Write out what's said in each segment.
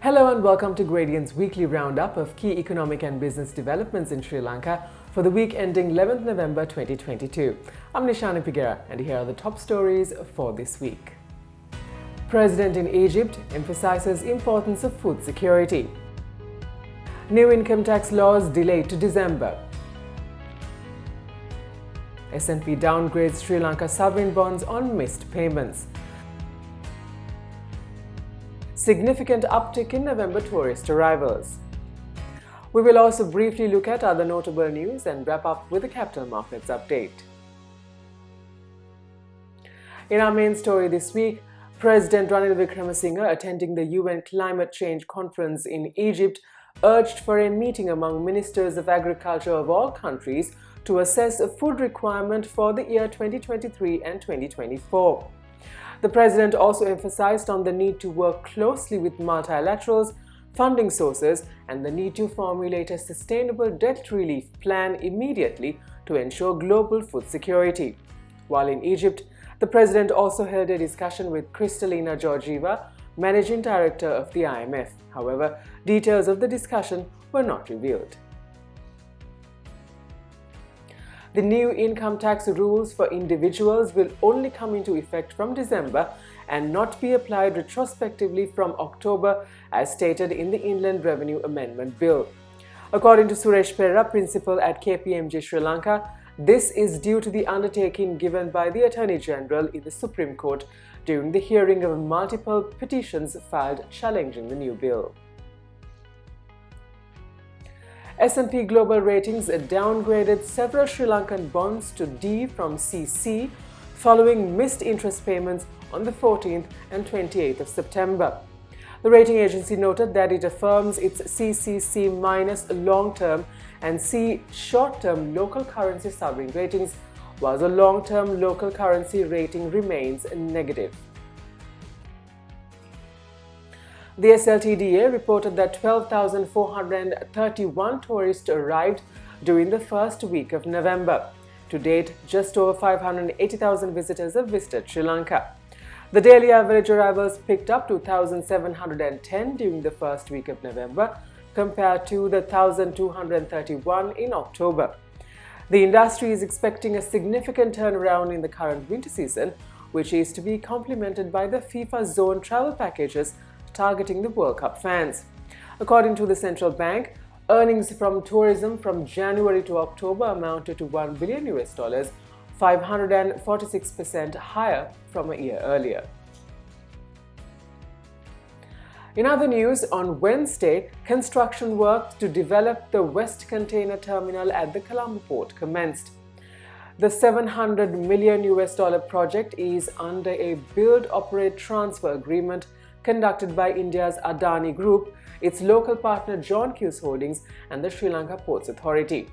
Hello and welcome to Gradient's weekly roundup of key economic and business developments in Sri Lanka for the week ending 11th November 2022. I'm Nishani Pigera and here are the top stories for this week. President in Egypt emphasizes importance of food security. New income tax laws delayed to December. S&P downgrades Sri Lanka sovereign bonds on missed payments. Significant uptick in November tourist arrivals. We will also briefly look at other notable news and wrap up with the capital markets update. In our main story this week, President Ranil Wickremesinghe, attending the UN Climate Change Conference in Egypt, urged for a meeting among ministers of agriculture of all countries to assess a food requirement for the year 2023 and 2024. The president also emphasized on the need to work closely with multilaterals, funding sources, and the need to formulate a sustainable debt relief plan immediately to ensure global food security. While in Egypt, the president also held a discussion with Kristalina Georgieva, managing director of the IMF. However, details of the discussion were not revealed. The new income tax rules for individuals will only come into effect from December and not be applied retrospectively from October, as stated in the Inland Revenue Amendment Bill. According to Suresh Perera, principal at KPMG Sri Lanka, this is due to the undertaking given by the Attorney General in the Supreme Court during the hearing of multiple petitions filed challenging the new bill. S&P Global Ratings downgraded several Sri Lankan bonds to D from CC following missed interest payments on the 14th and 28th of September. The rating agency noted that it affirms its CCC- long-term and C short-term local currency sovereign ratings, while the long-term local currency rating remains negative. The SLTDA reported that 12,431 tourists arrived during the first week of November. To date, just over 580,000 visitors have visited Sri Lanka. The daily average arrivals picked up to 1,710 during the first week of November, compared to the 1,231 in October. The industry is expecting a significant turnaround in the current winter season, which is to be complemented by the FIFA zone travel packages targeting the World Cup fans. According to the central bank, earnings from tourism from January to October amounted to $1 billion, 546% higher from a year earlier. In other news, on Wednesday, construction work to develop the West Container Terminal at the Colombo port commenced. The $700 million project is under a build-operate-transfer agreement conducted by India's Adani Group, its local partner John Hughes Holdings, and the Sri Lanka Ports Authority.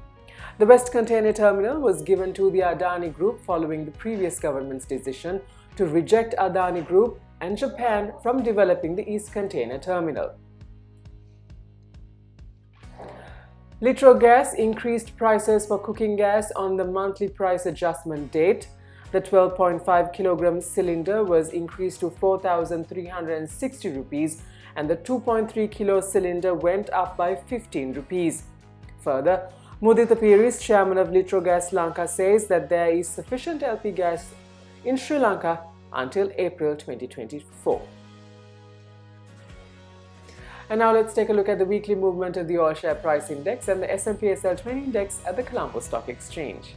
The West Container Terminal was given to the Adani Group following the previous government's decision to reject Adani Group and Japan from developing the East Container Terminal. Litro gas increased prices for cooking gas on the monthly price adjustment date. The 12.5 kilogram cylinder was increased to 4,360 rupees and the 2.3 kilo cylinder went up by 15 rupees. Further, Mudita Piris, chairman of Litro Gas Lanka, says that there is sufficient LP gas in Sri Lanka until April 2024. And now let's take a look at the weekly movement of the All Share Price Index and the S&P SL20 Index at the Colombo Stock Exchange.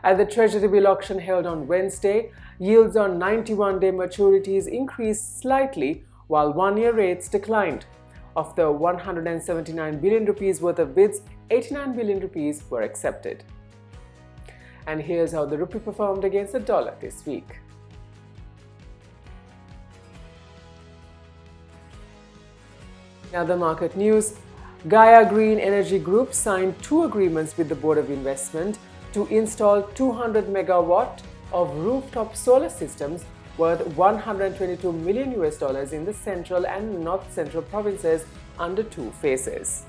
At the Treasury bill auction held on Wednesday, yields on 91-day maturities increased slightly while one-year rates declined. Of the 179 billion rupees worth of bids, 89 billion rupees were accepted. And here's how the rupee performed against the dollar this week. In other market news, Gaia Green Energy Group signed 2 agreements with the Board of Investment to install 200 megawatt of rooftop solar systems worth $122 million in the central and north central provinces under 2 phases.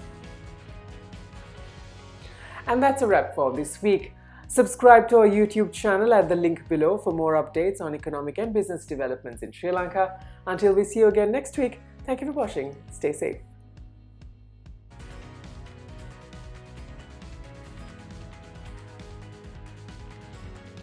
And that's a wrap for this week. Subscribe to our YouTube channel at the link below for more updates on economic and business developments in Sri Lanka. Until we see you again next week, thank you for watching. Stay safe.